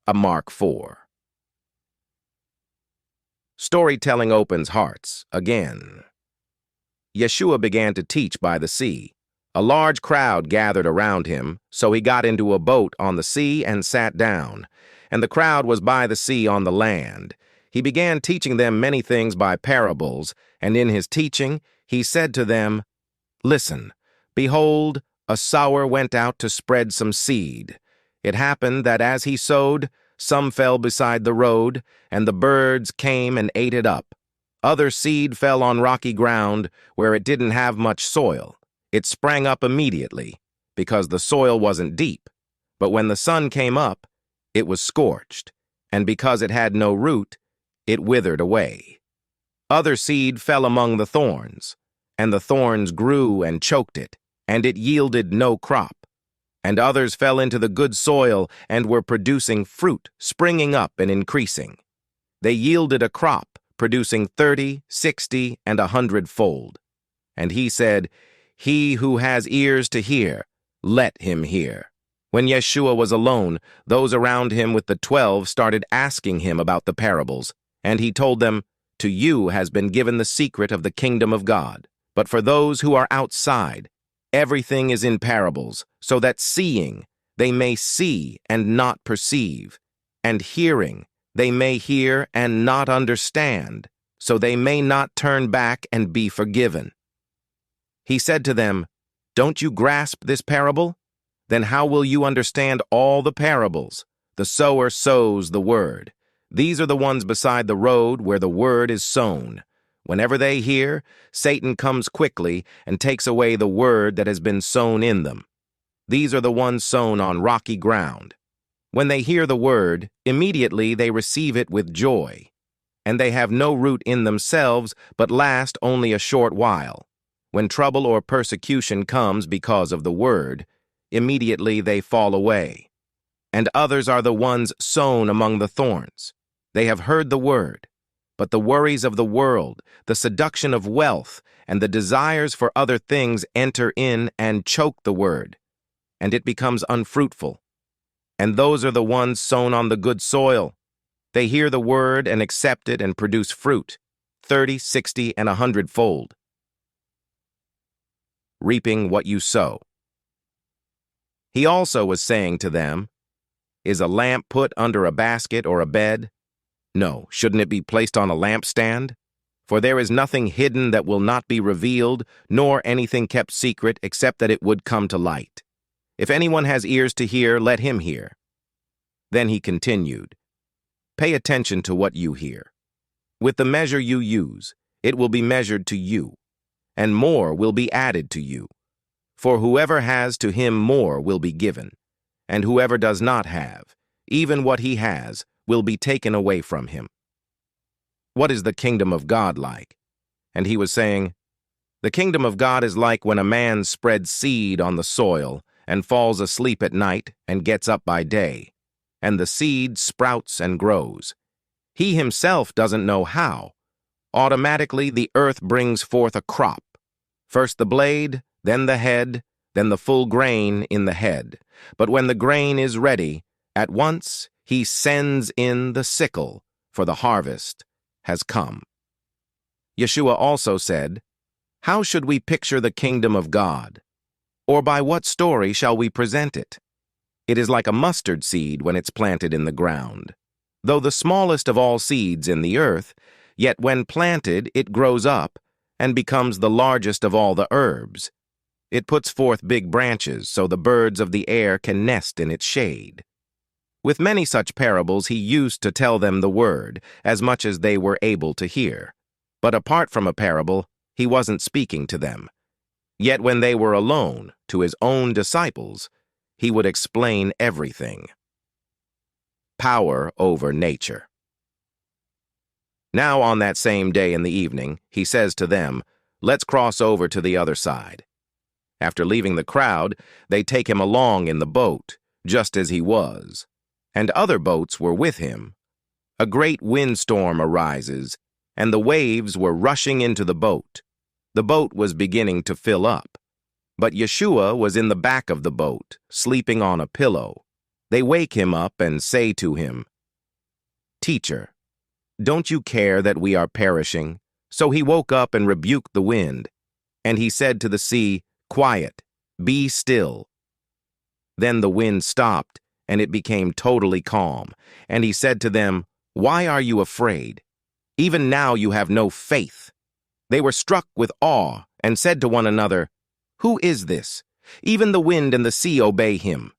a Mark 4. Storytelling opens hearts again. Yeshua began to teach by the sea. A large crowd gathered around him, so he got into a boat on the sea and sat down, and the crowd was by the sea on the land. He began teaching them many things by parables, and in his teaching he said to them, "Listen, behold, a sower went out to spread some seed. It happened that as he sowed, some fell beside the road, and the birds came and ate it up. Other seed fell on rocky ground where it didn't have much soil. It sprang up immediately, because the soil wasn't deep. But when the sun came up, it was scorched, and because it had no root, it withered away. Other seed fell among the thorns, and the thorns grew and choked it, and it yielded no crop. And others fell into the good soil and were producing fruit, springing up and increasing. They yielded a crop, producing 30, 60, and 100-fold. And he said, 'He who has ears to hear, let him hear.'" When Yeshua was alone, those around him with the 12 started asking him about the parables, and he told them, "To you has been given the secret of the kingdom of God. But for those who are outside, everything is in parables, so that seeing they may see and not perceive, and hearing they may hear and not understand, so they may not turn back and be forgiven." He said to them, "Don't you grasp this parable? Then how will you understand all the parables? The sower sows the word. These are the ones beside the road where the word is sown. Whenever they hear, Satan comes quickly and takes away the word that has been sown in them. These are the ones sown on rocky ground. When they hear the word, immediately they receive it with joy. And they have no root in themselves, but last only a short while. When trouble or persecution comes because of the word, immediately they fall away. And others are the ones sown among the thorns. They have heard the word, but the worries of the world, the seduction of wealth, and the desires for other things enter in and choke the word, and it becomes unfruitful. And those are the ones sown on the good soil. They hear the word and accept it and produce fruit, 30, 60, and 100-fold. Reaping what you sow. He also was saying to them, "Is a lamp put under a basket or a bed? No, shouldn't it be placed on a lampstand? For there is nothing hidden that will not be revealed, nor anything kept secret except that it would come to light. If anyone has ears to hear, let him hear." Then he continued, "Pay attention to what you hear. With the measure you use, it will be measured to you, and more will be added to you. For whoever has, to him more will be given, and whoever does not have, even what he has, will be taken away from him. What is the kingdom of God like?" And he was saying, "The kingdom of God is like when a man spreads seed on the soil and falls asleep at night and gets up by day, and the seed sprouts and grows. He himself doesn't know how. Automatically the earth brings forth a crop, first the blade, then the head, then the full grain in the head. But when the grain is ready, at once he sends in the sickle, for the harvest has come." Yeshua also said, "How should we picture the kingdom of God? Or by what story shall we present it? It is like a mustard seed when it's planted in the ground. Though the smallest of all seeds in the earth, yet when planted it grows up and becomes the largest of all the herbs. It puts forth big branches so the birds of the air can nest in its shade." With many such parables he used to tell them the word, as much as they were able to hear. But apart from a parable, he wasn't speaking to them. Yet when they were alone, to his own disciples, he would explain everything. Power over nature. Now on that same day in the evening, he says to them, "Let's cross over to the other side." After leaving the crowd, they take him along in the boat, just as he was. And other boats were with him. A great windstorm arises, and the waves were rushing into the boat. The boat was beginning to fill up. But Yeshua was in the back of the boat, sleeping on a pillow. They wake him up and say to him, "Teacher, don't you care that we are perishing?" So he woke up and rebuked the wind. And he said to the sea, "Quiet, be still." Then the wind stopped, and it became totally calm. And he said to them, "Why are you afraid? Even now you have no faith." They were struck with awe and said to one another, "Who is this? Even the wind and the sea obey him."